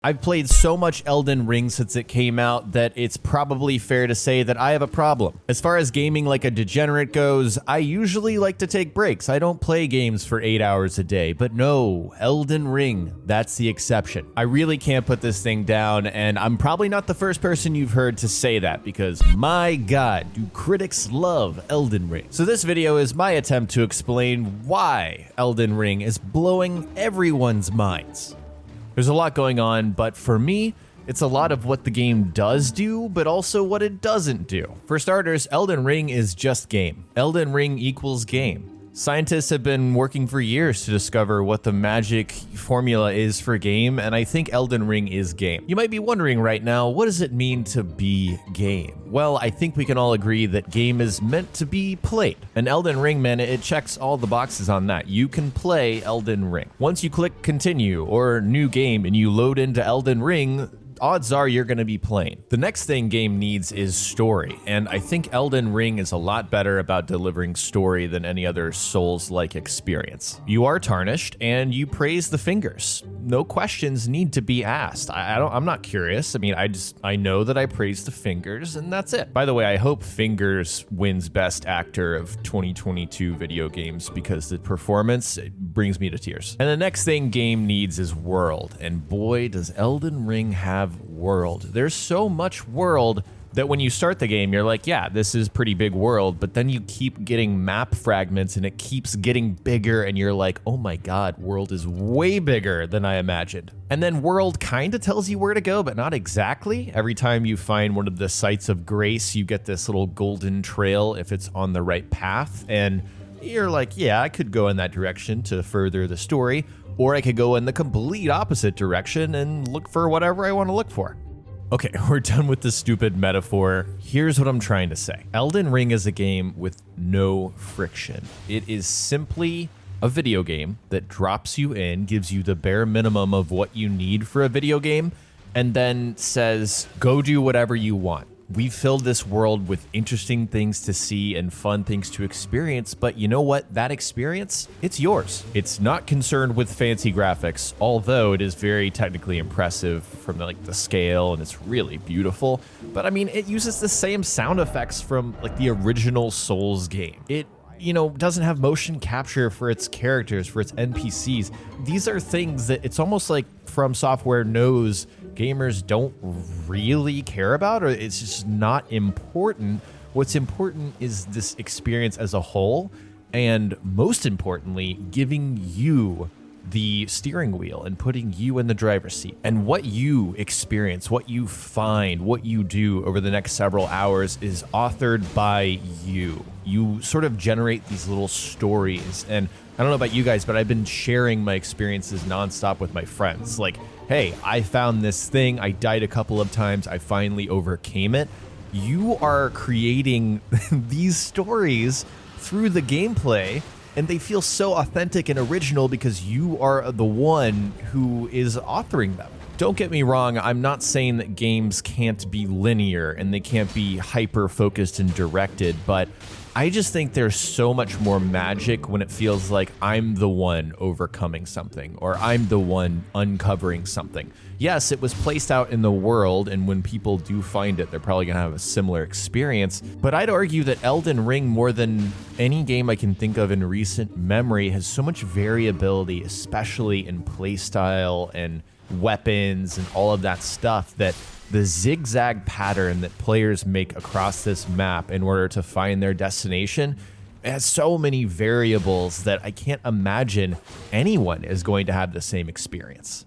I've played so much Elden Ring since it came out that it's probably fair to say that I have a problem. As far as gaming like a degenerate goes, I usually like to take breaks. I don't play games for 8 hours a day, but no, Elden Ring, that's the exception. I really can't put this thing down, and I'm probably not the first person you've heard to say that because my God, do critics love Elden Ring. So this video is my attempt to explain why Elden Ring is blowing everyone's minds. There's a lot going on, but for me, it's a lot of what the game does do, but also what it doesn't do. For starters, Elden Ring is just game. Elden Ring equals game. Scientists have been working for years to discover what the magic formula is for game, and I think Elden Ring is game. You might be wondering right now, what does it mean to be game? Well, I think we can all agree that game is meant to be played. And Elden Ring, man, it checks all the boxes on that. You can play Elden Ring. Once you click continue or new game and you load into Elden Ring, odds are you're going to be playing. The next thing game needs is story, and I think Elden Ring is a lot better about delivering story than any other Souls-like experience. You are tarnished, and you praise the fingers. No questions need to be asked. I'm not curious. I mean, I know that I praise the fingers, and that's it. By the way, I hope Fingers wins Best Actor of 2022 video games because the performance, it brings me to tears. And the next thing game needs is world, and boy, does Elden Ring have world. There's so much world that when you start the game, you're like, yeah, this is pretty big world, but then you keep getting map fragments and it keeps getting bigger and you're like, oh my God, world is way bigger than I imagined. And then world kind of tells you where to go, but not exactly. Every time you find one of the sites of grace, you get this little golden trail if it's on the right path. And you're like, yeah, I could go in that direction to further the story, or I could go in the complete opposite direction and look for whatever I want to look for. Okay, we're done with the stupid metaphor. Here's what I'm trying to say. Elden Ring is a game with no friction. It is simply a video game that drops you in, gives you the bare minimum of what you need for a video game, and then says, go do whatever you want. We've filled this world with interesting things to see and fun things to experience, but you know what? That experience, it's yours. It's not concerned with fancy graphics, although it is very technically impressive from the scale, and it's really beautiful. But I mean, it uses the same sound effects from the original Souls game. It doesn't have motion capture for its characters, for its NPCs. These are things that it's almost like FromSoftware knows gamers don't really care about, or it's just not important. What's important is this experience as a whole, and most importantly, giving you the steering wheel and putting you in the driver's seat. And what you experience, what you find, what you do over the next several hours is authored by you. You sort of generate these little stories. And I don't know about you guys, but I've been sharing my experiences nonstop with my friends. Like, hey, I found this thing. I died a couple of times. I finally overcame it. You are creating these stories through the gameplay, and they feel so authentic and original because you are the one who is authoring them. Don't get me wrong, I'm not saying that games can't be linear and they can't be hyper-focused and directed, but I just think there's so much more magic when it feels like I'm the one overcoming something, or I'm the one uncovering something. Yes, it was placed out in the world, and when people do find it, they're probably gonna have a similar experience, but I'd argue that Elden Ring, more than any game I can think of in recent memory, has so much variability, especially in playstyle and weapons and all of that stuff, that the zigzag pattern that players make across this map in order to find their destination has so many variables that I can't imagine anyone is going to have the same experience.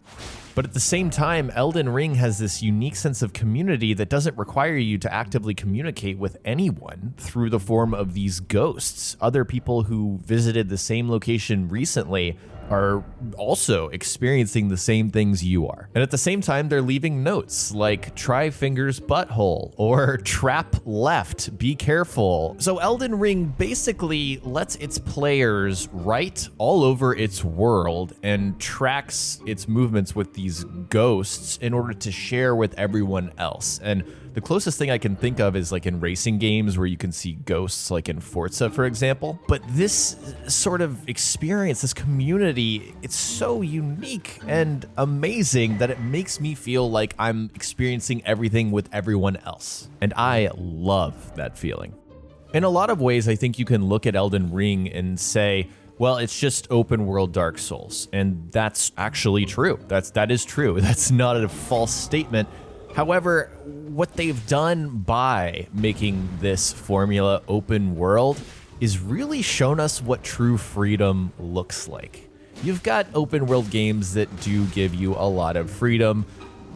But at the same time, Elden Ring has this unique sense of community that doesn't require you to actively communicate with anyone through the form of these ghosts. Other people who visited the same location recently are also experiencing the same things you are. And at the same time, they're leaving notes like try fingers butthole or trap left, be careful. So Elden Ring basically lets its players write all over its world and tracks its movements with these ghosts in order to share with everyone else. And the closest thing I can think of is like in racing games where you can see ghosts like in Forza, for example. But this sort of experience, this community, humanity, it's so unique and amazing that it makes me feel like I'm experiencing everything with everyone else. And I love that feeling. In a lot of ways, I think you can look at Elden Ring and say, well, it's just open world Dark Souls. And that's actually true. That is true. That's not a false statement. However, what they've done by making this formula open world is really shown us what true freedom looks like. You've got open world games that do give you a lot of freedom.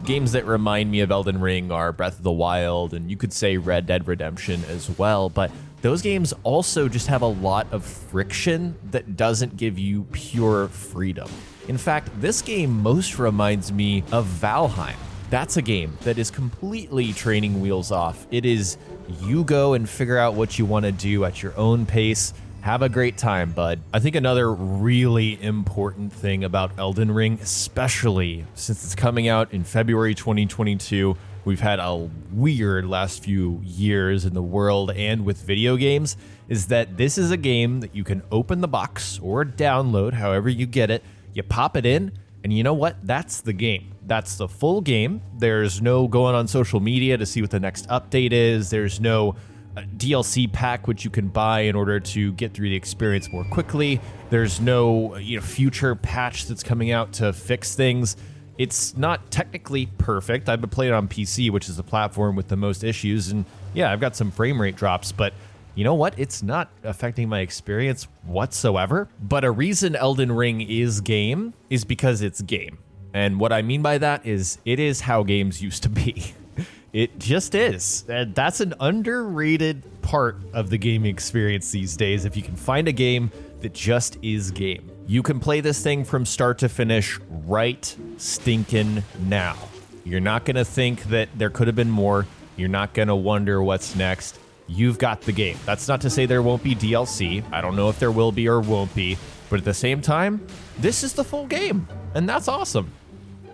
Games that remind me of Elden Ring are Breath of the Wild, and you could say Red Dead Redemption as well, but those games also just have a lot of friction that doesn't give you pure freedom. In fact, this game most reminds me of Valheim. That's a game that is completely training wheels off. It is you go and figure out what you want to do at your own pace. Have a great time, bud. I think another really important thing about Elden Ring, especially since it's coming out in February 2022, we've had a weird last few years in the world and with video games, is that this is a game that you can open the box or download, however you get it, you pop it in, and you know what? That's the game. That's the full game. There's no going on social media to see what the next update is. There's no DLC pack which you can buy in order to get through the experience more quickly. There's no future patch that's coming out to fix things. It's not technically perfect. I've been playing it on PC, which is the platform with the most issues, and yeah, I've got some frame rate drops, but you know what? It's not affecting my experience whatsoever. But a reason Elden Ring is game is because it's game. And what I mean by that is it is how games used to be. It just is. And that's an underrated part of the gaming experience these days. If you can find a game that just is game. You can play this thing from start to finish right stinking now. You're not going to think that there could have been more. You're not going to wonder what's next. You've got the game. That's not to say there won't be DLC. I don't know if there will be or won't be. But at the same time, this is the full game. And that's awesome.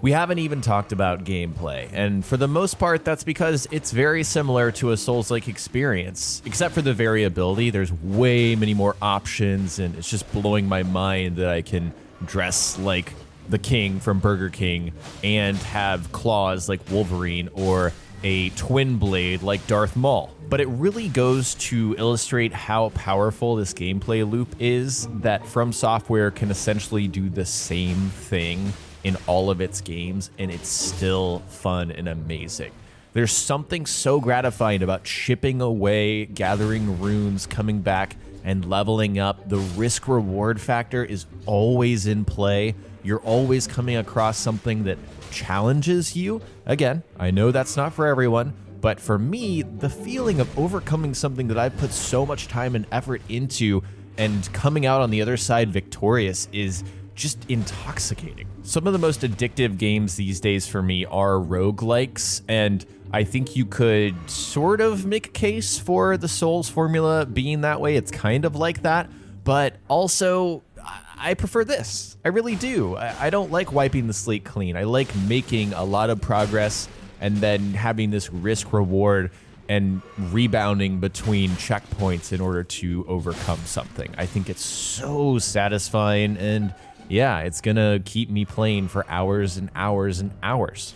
We haven't even talked about gameplay, and for the most part, that's because it's very similar to a Souls-like experience, except for the variability. There's way many more options, and it's just blowing my mind that I can dress like the king from Burger King and have claws like Wolverine or a twin blade like Darth Maul. But it really goes to illustrate how powerful this gameplay loop is, that FromSoftware can essentially do the same thing in all of its games, and it's still fun and amazing. There's something so gratifying about chipping away, gathering runes, coming back, and leveling up. The risk-reward factor is always in play. You're always coming across something that challenges you. Again, I know that's not for everyone, but for me, the feeling of overcoming something that I've put so much time and effort into and coming out on the other side victorious is just intoxicating. Some of the most addictive games these days for me are roguelikes, and I think you could sort of make a case for the Souls formula being that way. It's kind of like that, but also I prefer this. I really do. I don't like wiping the slate clean. I like making a lot of progress and then having this risk reward and rebounding between checkpoints in order to overcome something. I think it's so satisfying, and yeah, it's gonna keep me playing for hours and hours and hours.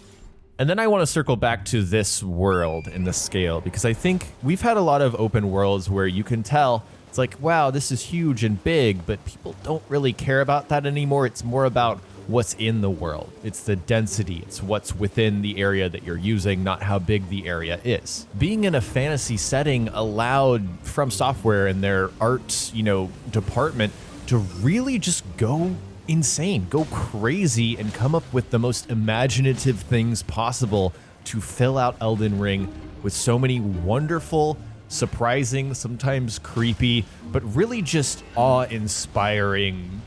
And then I want to circle back to this world and the scale, because I think we've had a lot of open worlds where you can tell it's like, wow, this is huge and big, but people don't really care about that anymore. It's more about what's in the world. It's the density. It's what's within the area that you're using, not how big the area is. Being in a fantasy setting allowed FromSoftware and their art, department to really just go insane, go crazy, and come up with the most imaginative things possible to fill out Elden Ring with so many wonderful, surprising, sometimes creepy, but really just awe-inspiring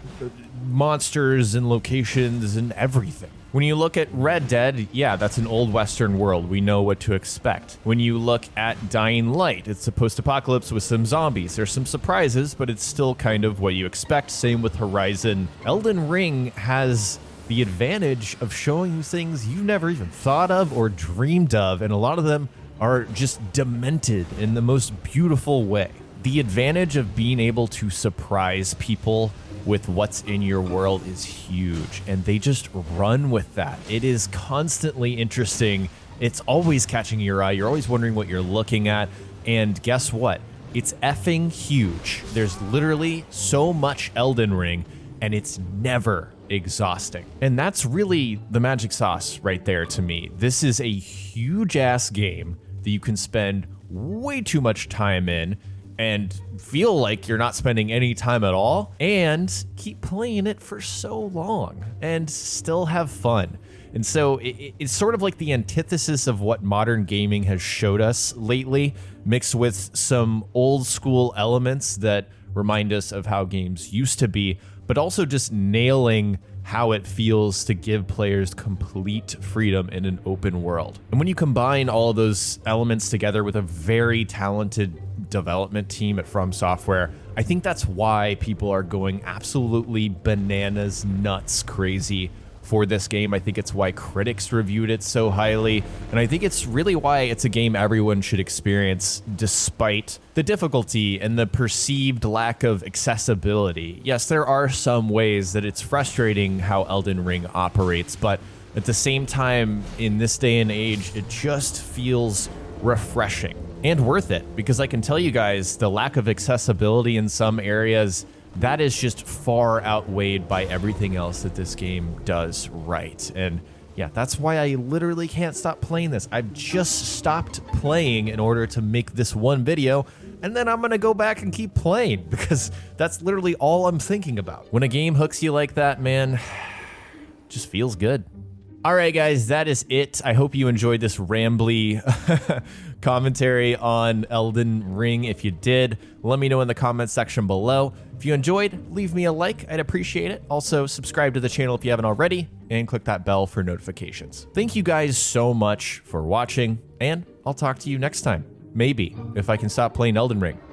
monsters and locations and everything. When you look at Red Dead, yeah, that's an old Western world. We know what to expect. When you look at Dying Light, it's a post-apocalypse with some zombies. There's some surprises, but it's still kind of what you expect. Same with Horizon. Elden Ring has the advantage of showing you things you've never even thought of or dreamed of, and a lot of them are just demented in the most beautiful way. The advantage of being able to surprise people with what's in your world is huge, and they just run with that. It is constantly interesting. It's always catching your eye. You're always wondering what you're looking at, and guess what? It's effing huge. There's literally so much Elden Ring, and it's never exhausting. And that's really the magic sauce right there to me. This is a huge ass game that you can spend way too much time in and feel like you're not spending any time at all, and keep playing it for so long and still have fun. And so it's sort of like the antithesis of what modern gaming has showed us lately, mixed with some old school elements that remind us of how games used to be, but also just nailing how it feels to give players complete freedom in an open world. And when you combine all of those elements together with a very talented development team at FromSoftware, I think that's why people are going absolutely bananas, nuts, crazy for this game. I think it's why critics reviewed it so highly, and I think it's really why it's a game everyone should experience despite the difficulty and the perceived lack of accessibility. Yes, there are some ways that it's frustrating how Elden Ring operates, but at the same time, in this day and age, it just feels refreshing and worth it, because I can tell you guys, the lack of accessibility in some areas, that is just far outweighed by everything else that this game does right. And yeah, that's why I literally can't stop playing this. I've just stopped playing in order to make this one video, and then I'm gonna go back and keep playing, because that's literally all I'm thinking about. When a game hooks you like that, man, it just feels good. All right, guys, that is it. I hope you enjoyed this rambly commentary on Elden Ring. If you did, let me know in the comments section below. If you enjoyed, leave me a like. I'd appreciate it. Also, subscribe to the channel if you haven't already, and click that bell for notifications. Thank you guys so much for watching, and I'll talk to you next time. Maybe, if I can stop playing Elden Ring.